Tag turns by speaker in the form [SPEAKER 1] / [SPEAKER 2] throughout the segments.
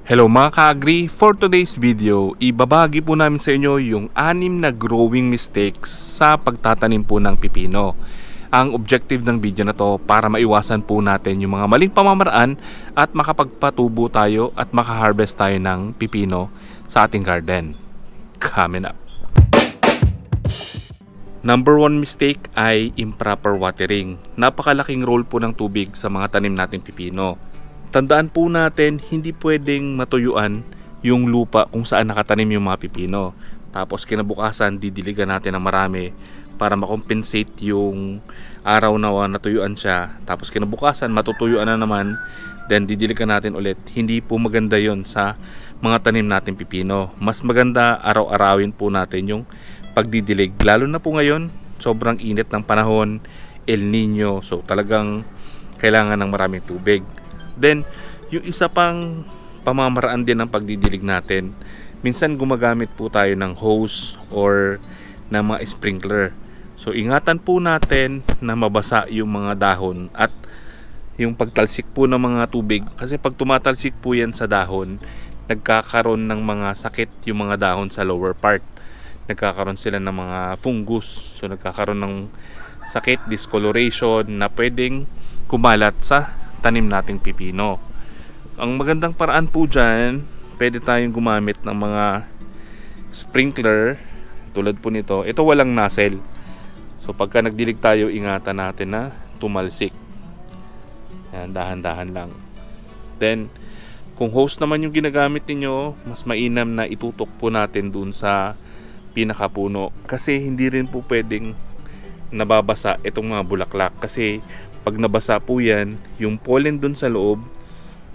[SPEAKER 1] Hello mga ka-agri, for today's video, ibabagi po namin sa inyo yung 6 na growing mistakes sa pagtatanim po ng pipino. Ang objective ng video na to para maiwasan po natin yung mga maling pamamaraan at makapagpatubo tayo at makaharvest tayo ng pipino sa ating garden. Coming up. Number 1 mistake ay improper watering. Napakalaking role po ng tubig sa mga tanim nating pipino. Tandaan po natin, hindi pwedeng matuyuan yung lupa kung saan nakatanim yung mga pipino. Tapos kinabukasan, didiligan natin ng marami para makompensate yung araw na natuyuan siya. Tapos kinabukasan, matutuyuan na naman, then didiligan natin ulit. Hindi po maganda yon sa mga tanim natin pipino. Mas maganda araw-arawin po natin yung pagdidilig. Lalo na po ngayon, sobrang init ng panahon, El Nino. So talagang kailangan ng maraming tubig. Then, yung isa pang pamamaraan din ng pagdidilig natin, minsan gumagamit po tayo ng hose or ng mga sprinkler. So, ingatan po natin na mabasa yung mga dahon at yung pagtalsik po ng mga tubig. Kasi pag tumatalsik po yan sa dahon, nagkakaroon ng mga sakit yung mga dahon sa lower part. Nagkakaroon sila ng mga fungus. So, nagkakaroon ng sakit, discoloration na pwedeng kumalat sa tanim nating pipino. Ang magandang paraan po dyan, pwede tayong gumamit ng mga sprinkler tulad po nito. Ito walang nozzle. So pagka nagdilig tayo, ingatan natin na tumalsik. Yan, dahan-dahan lang. Then kung hose naman yung ginagamit niyo, mas mainam na itutok po natin dun sa pinakapuno. Kasi hindi rin po pwedeng nababasa itong mga bulaklak. Kasi pag nabasa po yan, yung pollen dun sa loob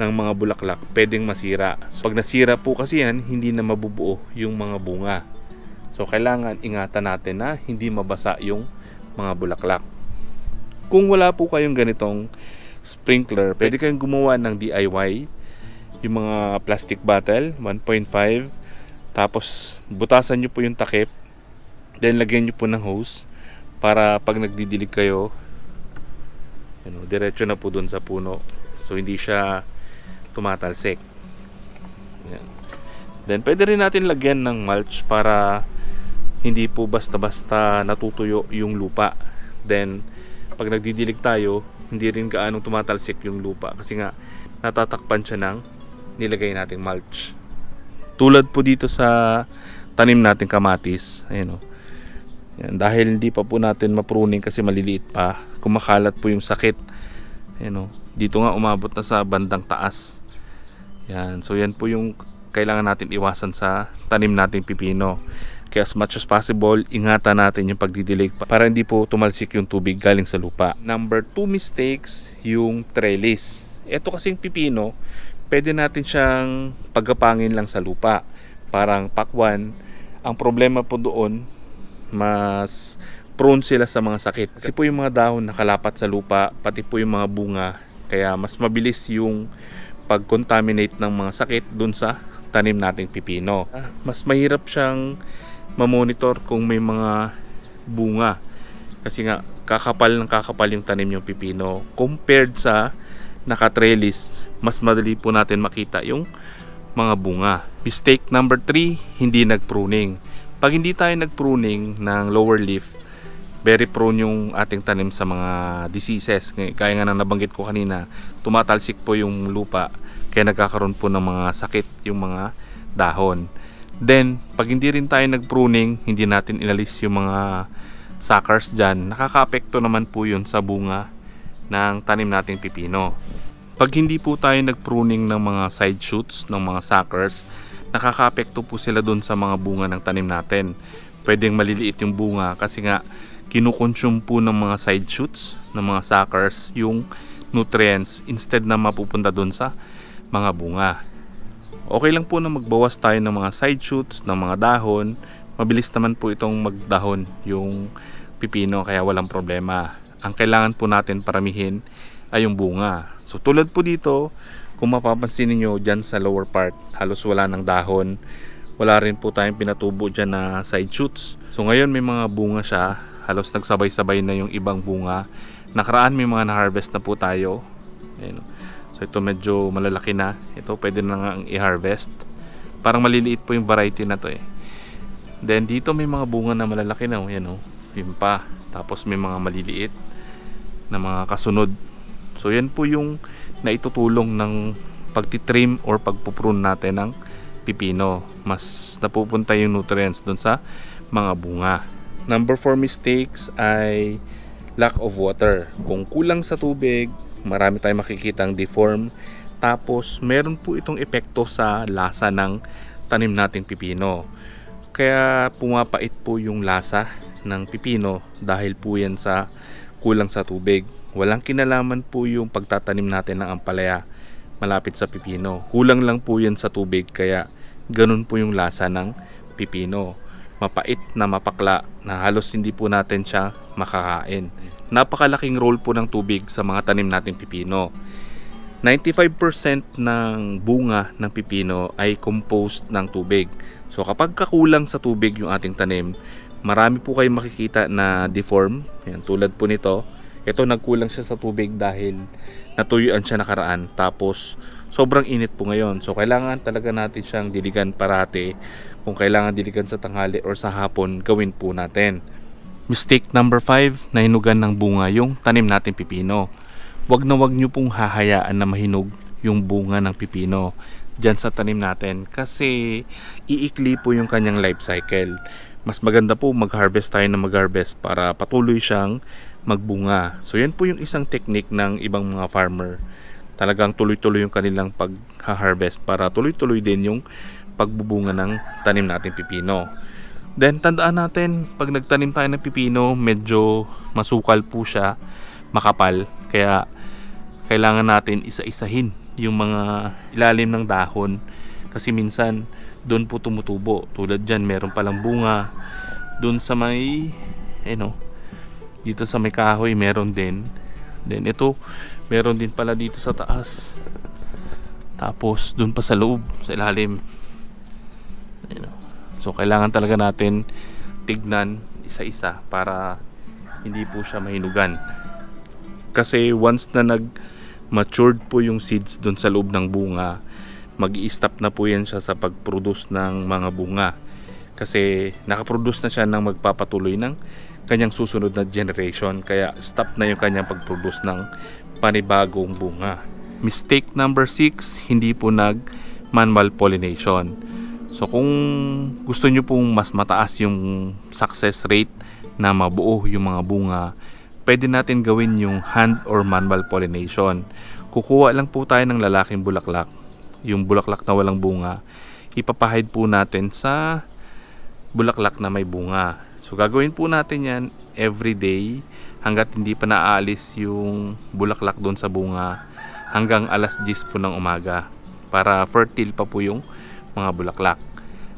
[SPEAKER 1] ng mga bulaklak pwedeng masira. So, pag nasira po kasi yan, hindi na mabubuo yung mga bunga. So kailangan ingatan natin na hindi mabasa yung mga bulaklak. Kung wala po kayong ganitong sprinkler, pwede kayong gumawa ng DIY. Yung mga plastic bottle 1.5, tapos butasan nyo po yung takip, then lagyan nyo po ng hose para pag nagdidilig kayo, diretso na po dun sa puno. So hindi siya tumatalsik. Yan. Then pwede rin natin lagyan ng mulch para hindi po basta-basta natutuyo yung lupa. Then pag nagdidilig tayo, hindi rin gaano tumatalsik yung lupa kasi nga natatakpan siya ng nilagay nating mulch. Tulad po dito sa tanim nating kamatis, ayan o. Yan, dahil hindi pa po natin mapruning kasi maliliit pa, kumakalat po yung sakit. Ayan, dito nga umabot na sa bandang taas. Yan, so yan po yung kailangan natin iwasan sa tanim nating pipino. Kaya as much as possible, ingatan natin yung pagdidilig para hindi po tumalsik yung tubig galing sa lupa. Number 2 mistakes, yung trellis. Ito kasing pipino, pwede natin siyang paggapangin lang sa lupa, parang pakwan. Ang problema po doon, mas prone sila sa mga sakit kasi po yung mga dahon nakalapat sa lupa, pati po yung mga bunga, kaya mas mabilis yung pag-contaminate ng mga sakit dun sa tanim nating pipino. Mas mahirap siyang mamonitor kung may mga bunga kasi nga kakapal yung tanim yung pipino compared sa naka-trellis. Mas madali po natin makita yung mga bunga. Mistake number 3, hindi nag-pruning. Pag hindi tayo nag-pruning ng lower leaf, very prone yung ating tanim sa mga diseases. Kaya nga na nabanggit ko kanina, tumatalsik po yung lupa, kaya nagkakaroon po ng mga sakit yung mga dahon. Then, pag hindi rin tayo nag-pruning, hindi natin inalis yung mga suckers dyan, nakaka-apekto naman po yun sa bunga ng tanim nating pipino. Pag hindi po tayo nag-pruning ng mga side shoots, ng mga suckers, nakaka-apekto po sila dun sa mga bunga ng tanim natin. Pwedeng maliliit yung bunga kasi nga kinukonsume po ng mga side shoots, ng mga suckers, yung nutrients instead na mapupunta dun sa mga bunga. Okay lang po na magbawas tayo ng mga side shoots, ng mga dahon. Mabilis naman po itong magdahon yung pipino, kaya walang problema. Ang kailangan po natin paramihin ay yung bunga. So tulad po dito, kung mapapansin niyo dyan sa lower part, halos wala ng dahon. Wala rin po tayong pinatubo dyan na side shoots. So ngayon may mga bunga siya, halos nagsabay-sabay na yung ibang bunga. Nakaraan may mga na-harvest na po tayo. Ayan. So ito medyo malalaki na. Ito pwede na nga i-harvest. Parang maliliit po yung variety na to eh. Then dito may mga bunga na malalaki na, yan oh. Yun pa. Tapos may mga maliliit na mga kasunod. So yan po yung naitutulong ng pagtitrim or pagpuprune natin ng pipino. Mas napupunta yung nutrients dun sa mga bunga. Number 4 mistakes ay lack of water. Kung kulang sa tubig, marami tayong makikitang deform. Tapos meron po itong epekto sa lasa ng tanim nating pipino. Kaya pumapait po yung lasa ng pipino dahil po yan sa kulang sa tubig. Walang kinalaman po yung pagtatanim natin ng ampalaya malapit sa pipino. Kulang lang po yan sa tubig, kaya ganun po yung lasa ng pipino. Mapait na mapakla na halos hindi po natin siya makakain. Napakalaking role po ng tubig sa mga tanim nating pipino. 95% ng bunga ng pipino ay composed ng tubig. So kapag kakulang sa tubig yung ating tanim, marami po kayong makikita na deform. Yan, tulad po nito. Ito nagkulang siya sa tubig dahil natuyuan siya nakaraan. Tapos sobrang init po ngayon. So kailangan talaga natin siyang diligan parati. Kung kailangan diligan sa tanghali or sa hapon, gawin po natin. Mistake number 5, nahinugan ng bunga yung tanim natin pipino. Wag na wag nyo pong hahayaan na mahinog yung bunga ng pipino dyan sa tanim natin, kasi iikli po yung kanyang life cycle. Mas maganda po mag-harvest tayo na mag-harvest para patuloy siyang magbunga. So yan po yung isang technique ng ibang mga farmer. Talagang tuloy-tuloy yung kanilang pag-harvest para tuloy-tuloy din yung pagbubunga ng tanim natin pipino. Then tandaan natin, pag nagtanim tayo ng pipino, medyo masukal po siya, makapal, kaya kailangan natin isa-isahin yung mga ilalim ng dahon, kasi minsan doon po tumutubo. Tulad dyan, meron palang bunga doon sa may dito sa may kahoy, meron din. Then ito, meron din pala dito sa taas. Tapos doon pa sa loob, sa ilalim. So kailangan talaga natin tignan isa-isa para hindi po siya mahinugan. Kasi once na matured po yung seeds doon sa loob ng bunga, mag-i-stop na po yan siya sa pag-produce ng mga bunga. Kasi nakaproduce na siya ng magpapatuloy ng kanyang susunod na generation. Kaya stop na yung kanyang pag-produce ng panibagong bunga. Mistake number 6, hindi po nag-manual pollination. So kung gusto nyo pong mas mataas yung success rate na mabuo yung mga bunga, pwede natin gawin yung hand or manual pollination. Kukuha lang po tayo ng lalaking bulaklak, yung bulaklak na walang bunga, ipapahid po natin sa bulaklak na may bunga. So gagawin po natin yan every day hanggat hindi pa naaalis yung bulaklak doon sa bunga, hanggang alas 10 po ng umaga, para fertile pa po yung mga bulaklak.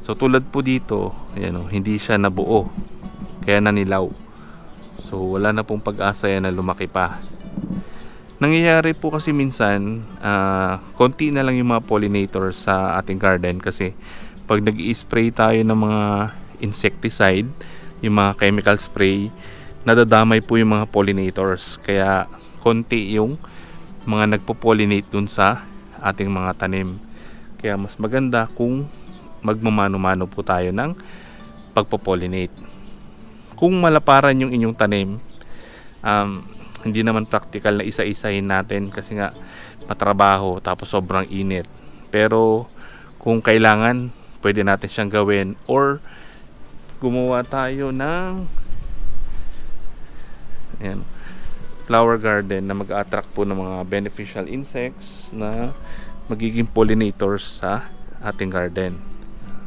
[SPEAKER 1] So tulad po dito, ayan, hindi siya nabuo, kaya nanilaw. So wala na pong pag-asa yan na lumaki pa. Nangyayari po kasi minsan, konti na lang yung mga pollinators sa ating garden, kasi pag nag-i-spray tayo ng mga insecticide, yung mga chemical spray, nadadamay po yung mga pollinators. Kaya konti yung mga nagpo-pollinate dun sa ating mga tanim. Kaya mas maganda kung magmamano-mano po tayo ng pagpo-pollinate. Kung malaparan yung inyong tanim, hindi naman practical na isa-isahin natin, kasi nga matrabaho tapos sobrang init. Pero kung kailangan, pwede natin siyang gawin, or gumawa tayo ng flower garden na mag-attract po ng mga beneficial insects na magiging pollinators sa ating garden.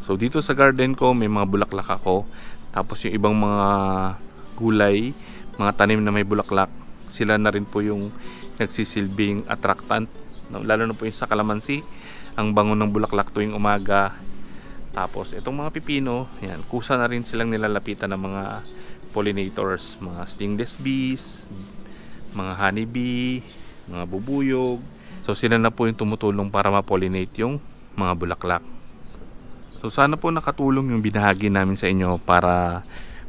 [SPEAKER 1] So dito sa garden ko, may mga bulaklak ako. Tapos yung ibang mga gulay, mga tanim na may bulaklak, sila na rin po yung nagsisilbing attractant. Lalo na po yung sa kalamansi, ang bango ng bulaklak tuwing umaga. Tapos itong mga pipino, yan, kusa na rin silang nilalapitan ng mga pollinators, mga stingless bees, mga honeybee, mga bubuyog. So sila na po yung tumutulong para ma-pollinate yung mga bulaklak. So sana po nakatulong yung binahagi namin sa inyo para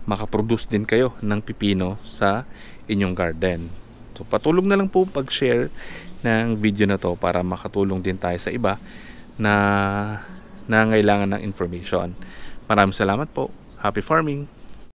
[SPEAKER 1] makaproduce din kayo ng pipino sa inyong garden. So, patulong na lang po pag-share ng video na to para makatulong din tayo sa iba na nangailangan ng information. Maraming salamat po. Happy farming!